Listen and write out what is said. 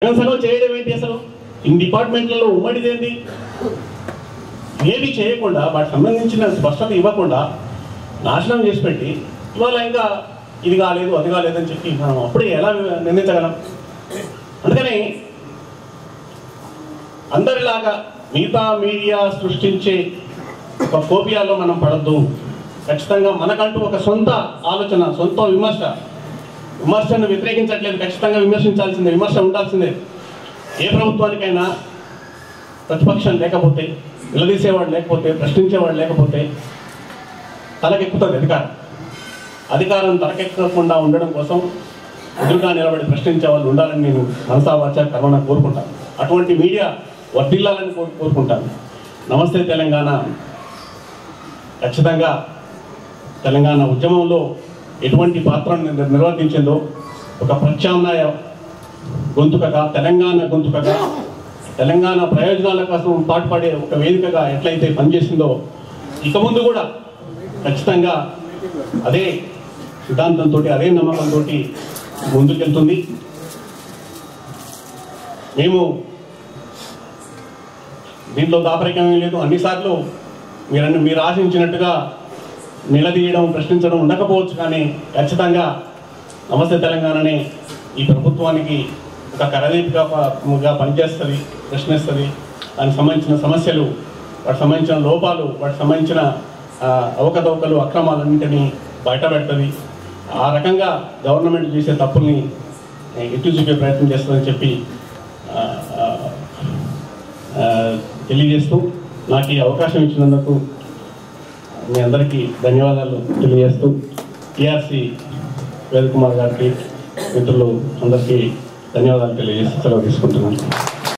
సగం చేయడం ఏంటి? అసలు ఇన్ని డిపార్ట్మెంట్లలో ఉమ్మడిదేంటి? ఏది చేయకుండా వాటికి సంబంధించిన స్పష్టత ఇవ్వకుండా నాశనం చేసి పెట్టి ఇవాళ ఇంకా ఇది కాలేదు అది కాలేదని చెప్పి మనం అప్పుడే ఎలా నిర్ణయించగలం? అందుకని అందరిలాగా మిగతా మీడియా సృష్టించే ఒక ఫోబియాలో మనం పడద్దు. ఖచ్చితంగా మనకంటూ ఒక సొంత ఆలోచన, సొంత విమర్శను వ్యతిరేకించట్లేదు. ఖచ్చితంగా విమర్శించాల్సిందే, విమర్శ ఉండాల్సిందే. ఏ ప్రభుత్వానికైనా ప్రతిపక్షం లేకపోతే, నిలదీసేవాడు లేకపోతే, ప్రశ్నించేవాడు లేకపోతే తలకెక్కుతుంది అధికారం తలకెక్కకుండా ఉండడం కోసం ఎదురుగా నిలబడి ప్రశ్నించే వాళ్ళు ఉండాలని నేను మనసా వాచా కర్మన కోరుకుంటాను. అటువంటి మీడియా వర్ధిల్లాలని కోరుకుంటాను. నమస్తే తెలంగాణ ఖచ్చితంగా తెలంగాణ ఉద్యమంలో ఎటువంటి పాత్రను నిర్వర్తించిందో, ఒక ప్రత్యామ్నాయ గొంతుకగా, తెలంగాణ గొంతుకగా, తెలంగాణ ప్రయోజనాల కోసం పాటుపడే ఒక వేదికగా ఎట్లయితే పనిచేసిందో ఇక ముందు కూడా ఖచ్చితంగా అదే సిద్ధాంతంతో, అదే నమ్మకంతో ముందుకెళ్తుంది. మేము దీంట్లో దాపరికమే లేదు. అన్నిసార్లు మీరు ఆశించినట్టుగా నిలదీయడం, ప్రశ్నించడం ఉండకపోవచ్చు, కానీ ఖచ్చితంగా నమస్తే తెలంగాణనే ఈ ప్రభుత్వానికి ఒక కరదీపికగా పనిచేస్తుంది, ప్రశ్నిస్తుంది. దానికి సంబంధించిన సమస్యలు, వాటికి సంబంధించిన లోపాలు, వాటికి సంబంధించిన అవకతవకలు, అక్రమాలన్నింటినీ బయటపెడుతుంది. ఆ రకంగా గవర్నమెంట్ చేసే తప్పుల్ని ఎత్తి చూపే ప్రయత్నం చేస్తుందని చెప్పి తెలియజేస్తూ, నాకు ఈ అవకాశం ఇచ్చినందుకు మీ అందరికీ ధన్యవాదాలు తెలియజేస్తూ, టీఆర్సీ వేదకుమార్ గారికి, మిత్రులు అందరికీ ధన్యవాదాలు తెలియజేస్తూ సెలవు తీసుకుంటున్నాను.